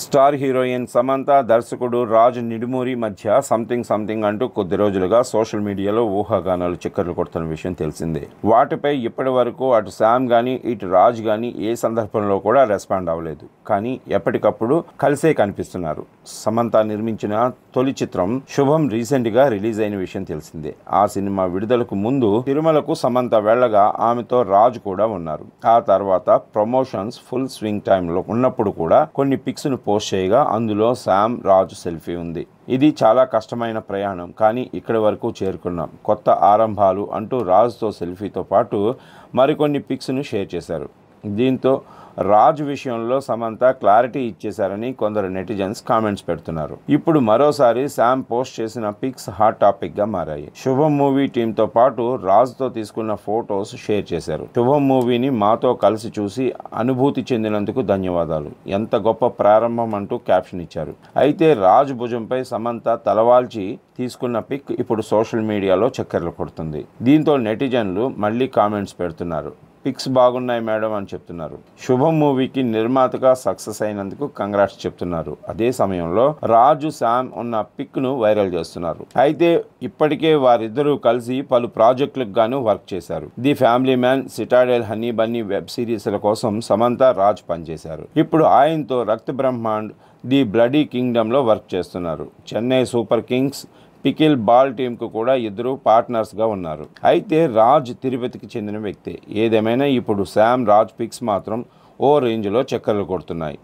Star heroine Samantha దర్శకుడు రాజ్ నిడుమూరి మధ్య something అంటూ కొద్ది రోజులుగా సోషల్ మీడియాలో ఊహాగానాలు చక్కర్లు కొడుతున్న విషయం తెలిసిందే. వాటిపై ఇప్పటి వరకు అటు శామ్ గానీ ఇటు రాజ్ గానీ ఏ సందర్భంలో కూడా రెస్పాండ్ అవ్వలేదు. కానీ ఎప్పటికప్పుడు కలిసే కనిపిస్తున్నారు. సమంత నిర్మించిన తొలి చిత్రం శుభం రీసెంట్గా రిలీజ్ అయిన విషయం తెలిసిందే. ఆ సినిమా విడుదలకు ముందు తిరుమలకు సమంత వెళ్లగా ఆమెతో రాజ్ కూడా ఉన్నారు. ఆ తర్వాత ప్రమోషన్స్ ఫుల్ స్వింగ్ టైంలో ఉన్నప్పుడు కూడా కొన్ని పిక్స్ ను పోస్ట్ చేయగా అందులో శామ్ రాజ్ సెల్ఫీ ఉంది. ఇది చాలా కష్టమైన ప్రయాణం, కానీ ఇక్కడి వరకు చేరుకున్నాం, కొత్త ఆరంభాలు అంటూ రాజ్తో సెల్ఫీతో పాటు మరికొన్ని పిక్స్ను షేర్ చేశారు. దీంతో రాజ్ విషయంలో సమంత క్లారిటీ ఇచ్చేశారని కొందరు నెటిజన్స్ కామెంట్స్ పెడుతున్నారు. ఇప్పుడు మరోసారి శామ్ పోస్ట్ చేసిన పిక్స్ హాట్ టాపిక్ గా మారాయి. శుభం మూవీ టీంతో పాటు రాజ్తో తీసుకున్న ఫొటోస్ షేర్ చేశారు. శుభం మూవీని మాతో కలిసి చూసి అనుభూతి చెందినందుకు ధన్యవాదాలు, ఎంత గొప్ప ప్రారంభం అంటూ క్యాప్షన్ ఇచ్చారు. అయితే రాజ్ భుజంపై సమంత తలవాల్చి తీసుకున్న పిక్ ఇప్పుడు సోషల్ మీడియాలో చక్కర్లు కొడుతుంది. దీంతో నెటిజన్లు మళ్ళీ కామెంట్స్ పెడుతున్నారు. పిక్స్ బాగున్నాయి మేడం అని చెప్తున్నారు. శుభం మూవీకి నిర్మాతగా సక్సెస్ అయినందుకు కంగ్రాట్స్ చెప్తున్నారు. అదే సమయంలో రాజు శామ్ ఉన్న పిక్ ను వైరల్ చేస్తున్నారు. అయితే ఇప్పటికే వారిద్దరూ కలిసి పలు ప్రాజెక్టులకు గాను వర్క్ చేశారు. The family man, Citadel, honey bunny web సిరీస్ల కోసం సమంత రాజ్ పనిచేశారు. ఇప్పుడు ఆయనతో Rakt Brahmand, the bloody kingdom లో వర్క్ చేస్తున్నారు. Chennai super kings, pickle ball టీంకు కూడా ఇద్దరు పార్ట్నర్స్గా ఉన్నారు. అయితే రాజ్ తిరుపతికి చెందిన వ్యక్తే. ఏదేమైనా ఇప్పుడు శామ్ రాజ్ పిక్స్ మాత్రం ఓ రేంజ్లో చక్కర్లు కొడుతున్నాయి.